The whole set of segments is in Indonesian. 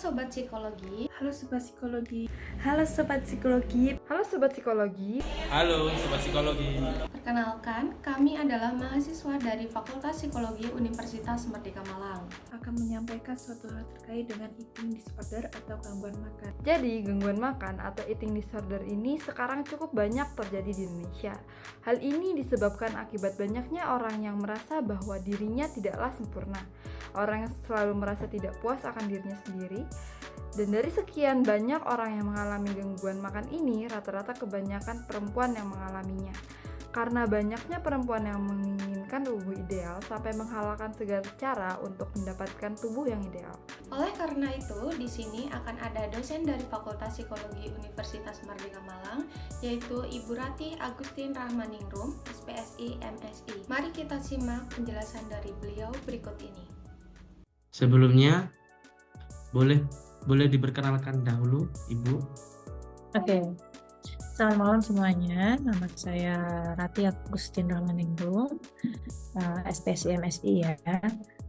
Sobat Psikologi. Halo Sobat Psikologi. Halo Sobat Psikologi. Halo Sobat Psikologi. Halo Sobat Psikologi. Perkenalkan, kami adalah mahasiswa dari Fakultas Psikologi Universitas Merdeka Malang. Akan menyampaikan suatu hal terkait dengan eating disorder atau gangguan makan. Jadi, gangguan makan atau eating disorder ini sekarang cukup banyak terjadi di Indonesia. Hal ini disebabkan akibat banyaknya orang yang merasa bahwa dirinya tidaklah sempurna. Orang yang selalu merasa tidak puas akan dirinya sendiri. Dan dari sekian banyak orang yang mengalami gangguan makan ini, rata-rata kebanyakan perempuan yang mengalaminya. Karena banyaknya perempuan yang menginginkan tubuh ideal sampai menghalalkan segala cara untuk mendapatkan tubuh yang ideal. Oleh karena itu, di sini akan ada dosen dari Fakultas Psikologi Universitas Merdeka Malang, yaitu Ibu Rati Agustin Rahmaningrum, SPSI MSI. Mari kita simak penjelasan dari beliau berikut ini. Sebelumnya, boleh diperkenalkan dahulu, Ibu. Oke. Selamat malam semuanya, nama saya Rati Agustin Rahmaningrum, SPSI MSI ya.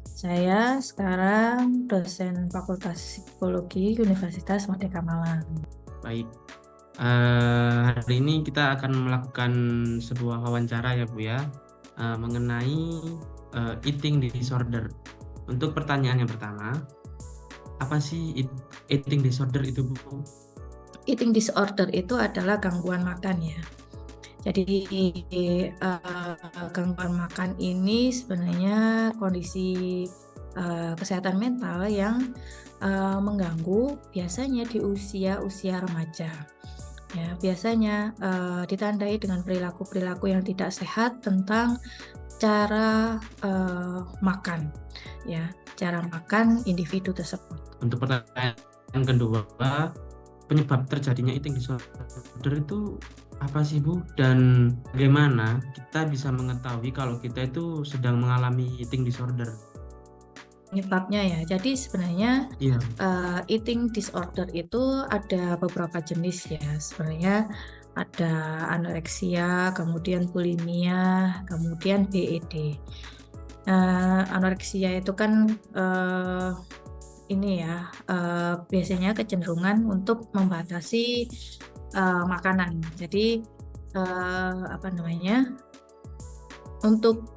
Saya sekarang dosen Fakultas Psikologi Universitas Merdeka Malang. Baik, hari ini kita akan melakukan sebuah wawancara ya Bu ya, mengenai eating disorder. Untuk pertanyaan yang pertama, apa sih eating disorder itu Bu? Eating disorder itu adalah gangguan makan ya. Jadi gangguan makan ini sebenarnya kondisi kesehatan mental yang mengganggu biasanya di usia remaja. Ya, biasanya ditandai dengan perilaku-perilaku yang tidak sehat tentang cara makan, ya, cara makan individu tersebut. Untuk pertanyaan kedua, penyebab terjadinya eating disorder itu apa sih Bu? Dan bagaimana kita bisa mengetahui kalau kita itu sedang mengalami eating disorder? Penyebabnya ya, jadi sebenarnya eating disorder itu ada beberapa jenis ya. Sebenarnya ada anoreksia, kemudian bulimia, kemudian BED. Anoreksia itu kan biasanya kecenderungan untuk membatasi makanan. Jadi untuk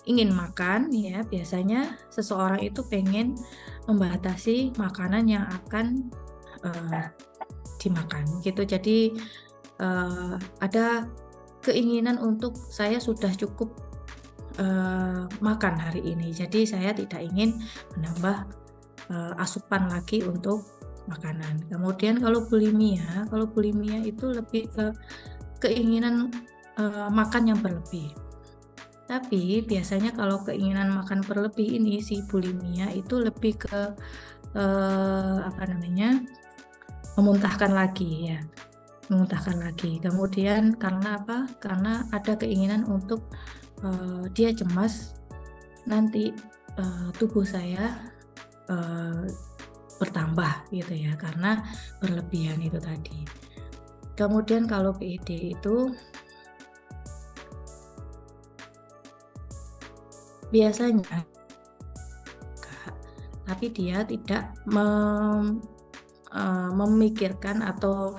ingin makan ya, biasanya seseorang itu pengen membatasi makanan yang akan dimakan gitu. Jadi ada keinginan untuk saya sudah cukup makan hari ini, jadi saya tidak ingin menambah asupan lagi untuk makanan. Kemudian kalau bulimia itu lebih ke keinginan makan yang berlebih. Tapi biasanya kalau keinginan makan berlebih ini, si bulimia itu lebih ke memuntahkan lagi ya. Memuntahkan lagi. Kemudian karena apa? Karena ada keinginan untuk dia cemas nanti tubuh saya bertambah gitu ya, karena berlebihan itu tadi. Kemudian kalau PID itu biasanya tapi dia tidak memikirkan atau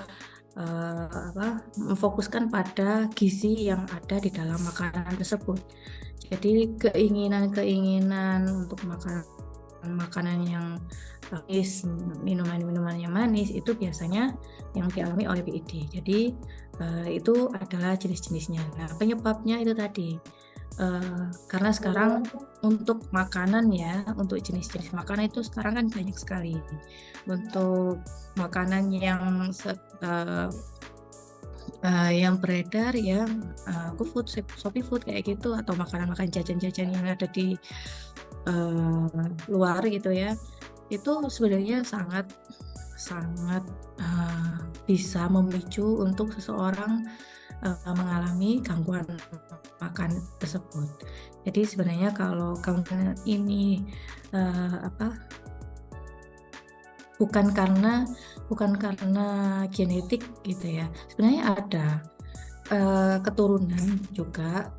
memfokuskan pada gizi yang ada di dalam makanan tersebut. Jadi keinginan untuk makanan yang manis, minuman yang manis itu biasanya yang dialami oleh PID. Jadi itu adalah jenis-jenisnya. Nah, penyebabnya itu tadi karena sekarang untuk makanan ya, untuk jenis-jenis makanan itu sekarang kan banyak sekali. Untuk makanan yang beredar ya, GoFood, ShopeeFood kayak gitu, atau makanan-makanan jajan-jajan yang ada di luar gitu ya, itu sebenarnya sangat bisa memicu untuk seseorang mengalami gangguan makan tersebut. Jadi sebenarnya kalau gangguan ini bukan karena genetik gitu ya. Sebenarnya ada keturunan juga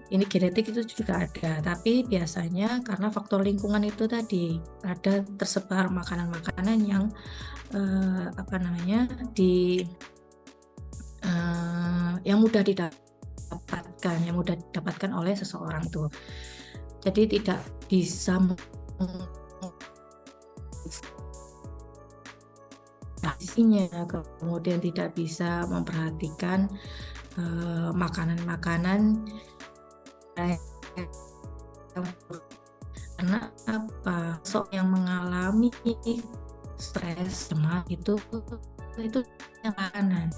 ini genetik itu juga ada, tapi biasanya karena faktor lingkungan itu tadi ada tersebar makanan-makanan yang yang mudah didapatkan oleh seseorang itu. Jadi tidak bisa kemudian tidak bisa memperhatikan makanan-makanan karena yang mengalami stres, cemas itu makanan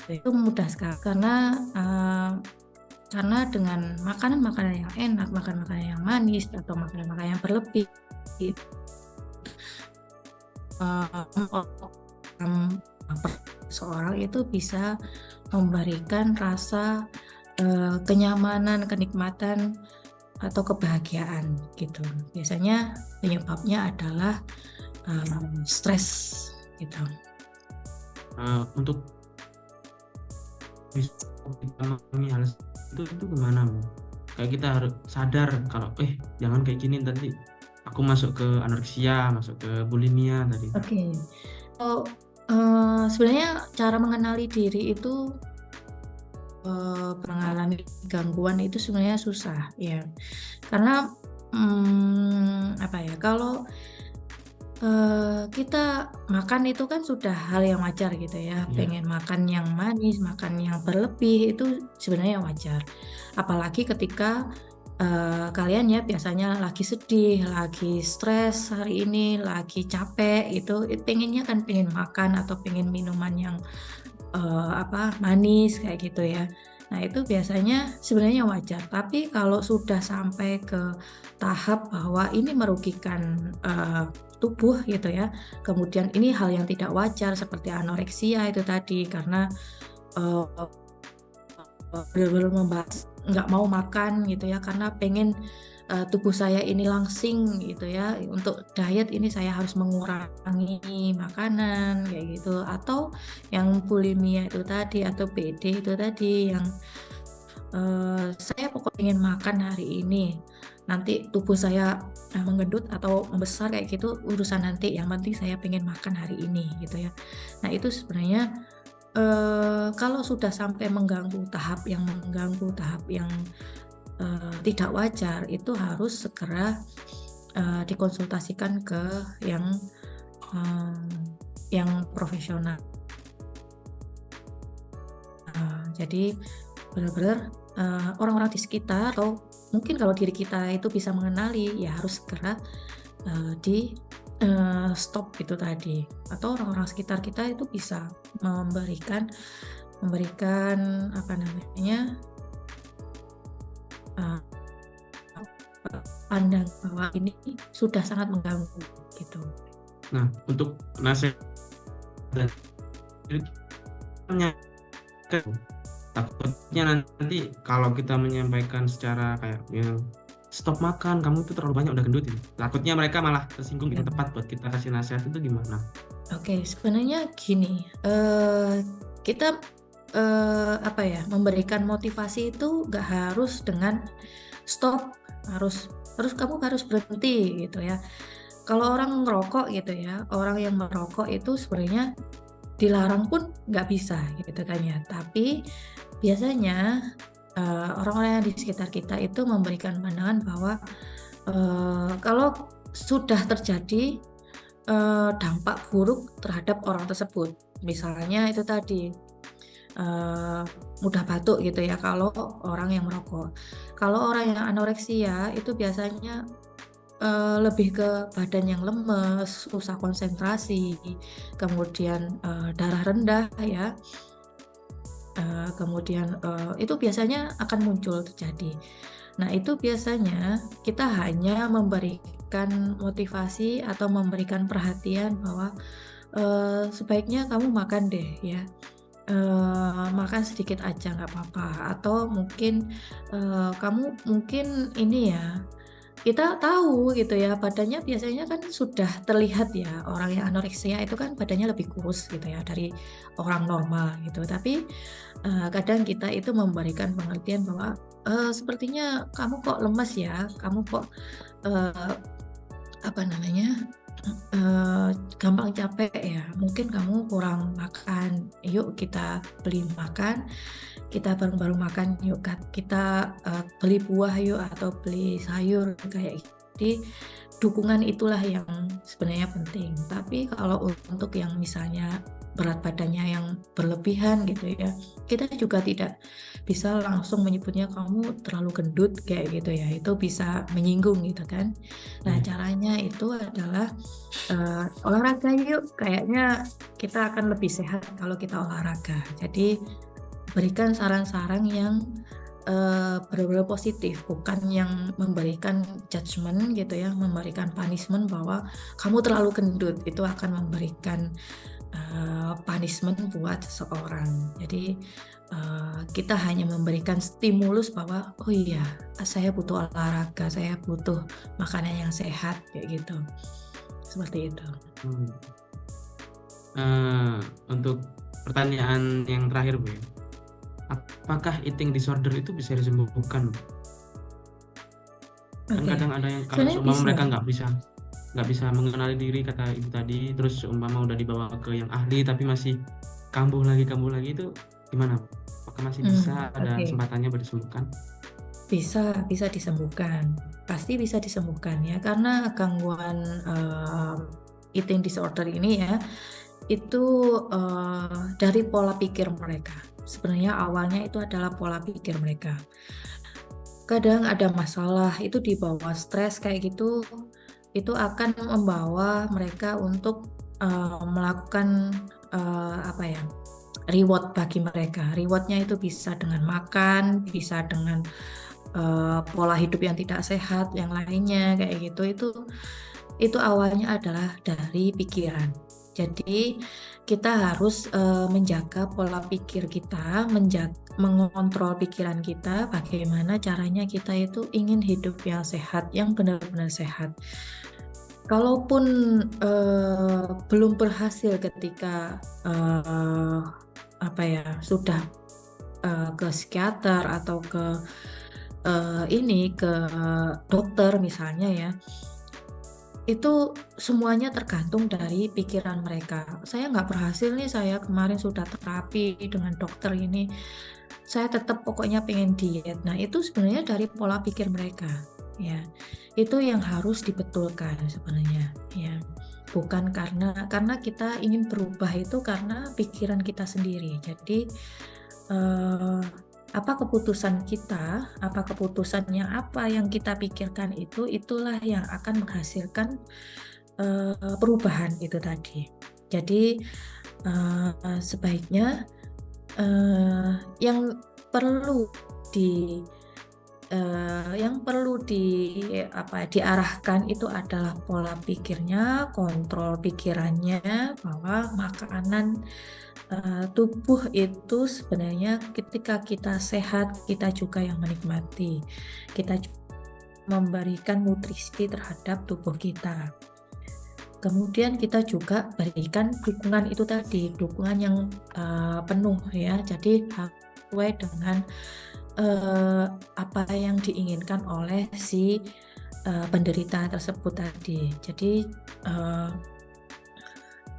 itu mudah sekali karena dengan makanan-makanan yang enak, makanan-makanan yang manis atau makanan-makanan yang berlebih seorang itu bisa memberikan rasa kenyamanan, kenikmatan atau kebahagiaan gitu. Biasanya penyebabnya adalah stres gitu. Untuk bisa memahami hal itu gimana, Bu? Kayak kita harus sadar kalau jangan kayak gini, nanti aku masuk ke anoreksia, masuk ke bulimia tadi. Oke. Sebenarnya cara mengenali diri itu mengalami gangguan itu sebenarnya susah ya, karena kalau kita makan itu kan sudah hal yang wajar gitu ya, pengen makan yang manis, makan yang berlebih itu sebenarnya wajar, apalagi ketika kalian ya biasanya lagi sedih, lagi stres hari ini, lagi capek itu pengennya kan pengen makan atau pengen minuman yang manis kayak gitu ya. Nah itu biasanya sebenarnya wajar, tapi kalau sudah sampai ke tahap bahwa ini merugikan tubuh gitu ya, kemudian ini hal yang tidak wajar seperti anoreksia itu tadi, karena benar-benar membahas nggak mau makan gitu ya, karena pengen tubuh saya ini langsing gitu ya, untuk diet ini saya harus mengurangi makanan kayak gitu, atau yang bulimia itu tadi atau PD itu tadi yang saya pokoknya ingin makan hari ini, nanti tubuh saya menggendut atau membesar kayak gitu urusan nanti, yang penting saya pengen makan hari ini gitu ya. Nah itu sebenarnya kalau sudah sampai mengganggu tahap yang tidak wajar, itu harus segera dikonsultasikan ke yang profesional. Jadi benar-benar orang-orang di sekitar, atau mungkin kalau diri kita itu bisa mengenali, ya harus segera di stop itu tadi, atau orang-orang sekitar kita itu bisa memberikan pandang bahwa ini sudah sangat mengganggu gitu. Nah, untuk nasihat dan takutnya nanti kalau kita menyampaikan secara kayak stop makan, kamu itu terlalu banyak udah gendut ini. Takutnya mereka malah tersinggung gitu. Tepat buat kita kasih nasihat itu gimana? Oke, sebenarnya gini, kita memberikan motivasi itu nggak harus dengan stop, terus kamu harus berhenti gitu ya. Kalau orang ngerokok gitu ya, orang yang merokok itu sebenarnya dilarang pun nggak bisa gitu kan ya. Tapi biasanya orang-orang yang di sekitar kita itu memberikan pandangan bahwa kalau sudah terjadi dampak buruk terhadap orang tersebut, misalnya itu tadi mudah batuk gitu ya kalau orang yang merokok. Kalau orang yang anoreksia itu biasanya lebih ke badan yang lemes, susah konsentrasi, kemudian darah rendah ya. Kemudian itu biasanya akan muncul terjadi. Nah itu biasanya kita hanya memberikan motivasi atau memberikan perhatian bahwa sebaiknya kamu makan deh ya, makan sedikit aja nggak apa-apa, atau mungkin kamu mungkin ini ya kita tahu gitu ya, badannya biasanya kan sudah terlihat ya, orang yang anoreksia itu kan badannya lebih kurus gitu ya dari orang normal gitu. Tapi kadang kita itu memberikan pengertian bahwa sepertinya kamu kok lemes ya, kamu kok eh, apa namanya gampang capek ya, mungkin kamu kurang makan, yuk kita beli makan, kita bareng-bareng makan yuk, kita beli buah yuk atau beli sayur kayak gitu. Jadi dukungan itulah yang sebenarnya penting. Tapi kalau untuk yang misalnya berat badannya yang berlebihan gitu ya, kita juga tidak bisa langsung menyebutnya kamu terlalu gendut kayak gitu ya, itu bisa menyinggung gitu kan. Nah caranya itu adalah olahraga yuk, kayaknya kita akan lebih sehat kalau kita olahraga. Jadi berikan saran-saran yang benar-benar positif, bukan yang memberikan judgement gitu ya, memberikan punishment bahwa kamu terlalu gendut, itu akan memberikan punishment buat seseorang. Jadi kita hanya memberikan stimulus bahwa oh iya, saya butuh olahraga, saya butuh makanan yang sehat kayak gitu. Seperti itu. Untuk pertanyaan yang terakhir Bu ya, apakah eating disorder itu bisa disembuhkan? Kan kadang ada yang kalau Sebenarnya seumpama bisa. mereka nggak bisa mengenali diri kata ibu tadi, terus seumpama udah dibawa ke yang ahli tapi masih kambuh lagi itu gimana Bu? Apakah masih bisa ada Oke. kesempatannya disembuhkan? Bisa disembuhkan, pasti bisa disembuhkan ya, karena gangguan eating disorder ini ya, itu dari pola pikir mereka. Sebenarnya awalnya itu adalah pola pikir mereka. Kadang ada masalah, itu di bawah stres kayak gitu, itu akan membawa mereka untuk melakukan reward bagi mereka. Rewardnya itu bisa dengan makan, bisa dengan pola hidup yang tidak sehat, yang lainnya kayak gitu. Itu awalnya adalah dari pikiran. Jadi kita harus menjaga pola pikir kita, mengontrol pikiran kita, bagaimana caranya kita itu ingin hidup yang sehat, yang benar-benar sehat. Kalaupun belum berhasil ketika sudah ke psikiater atau ke dokter misalnya ya, itu semuanya tergantung dari pikiran mereka. Saya nggak berhasil nih, saya kemarin sudah terapi dengan dokter ini, saya tetap pokoknya pengen diet. Nah itu sebenarnya dari pola pikir mereka ya, itu yang harus dibetulkan sebenarnya ya, bukan karena kita ingin berubah, itu karena pikiran kita sendiri. Jadi apa keputusan kita, apa keputusannya, apa yang kita pikirkan itulah yang akan menghasilkan perubahan itu tadi. Jadi sebaiknya yang perlu diarahkan itu adalah pola pikirnya, kontrol pikirannya, bahwa makanan tubuh itu sebenarnya ketika kita sehat, kita juga yang menikmati, kita memberikan nutrisi terhadap tubuh kita. Kemudian kita juga berikan dukungan itu tadi, dukungan yang penuh ya, jadi sesuai dengan apa yang diinginkan oleh si penderita tersebut tadi. Jadi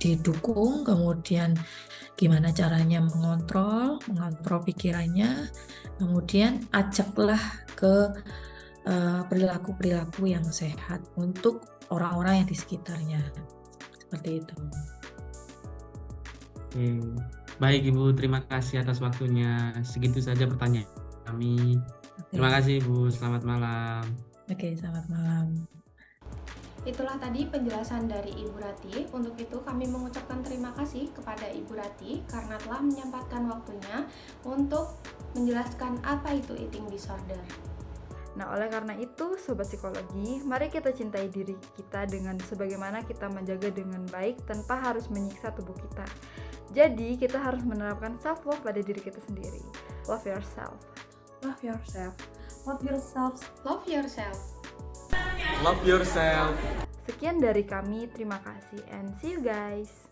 didukung, kemudian gimana caranya mengontrol pikirannya, kemudian ajaklah ke perilaku-perilaku yang sehat untuk orang-orang yang di sekitarnya. Seperti itu. Baik Ibu, terima kasih atas waktunya. Segitu saja pertanyaan kami. Terima kasih Ibu, selamat malam. Oke, selamat malam. Itulah tadi penjelasan dari Ibu Rati. Untuk itu kami mengucapkan terima kasih kepada Ibu Rati karena telah menyempatkan waktunya untuk menjelaskan apa itu eating disorder. Nah, oleh karena itu, Sobat Psikologi, mari kita cintai diri kita dengan sebagaimana kita menjaga dengan baik tanpa harus menyiksa tubuh kita. Jadi, kita harus menerapkan self-love pada diri kita sendiri. Love yourself. Love yourself. Love yourself. Love yourself. Love yourself. Sekian dari kami, terima kasih and see you guys.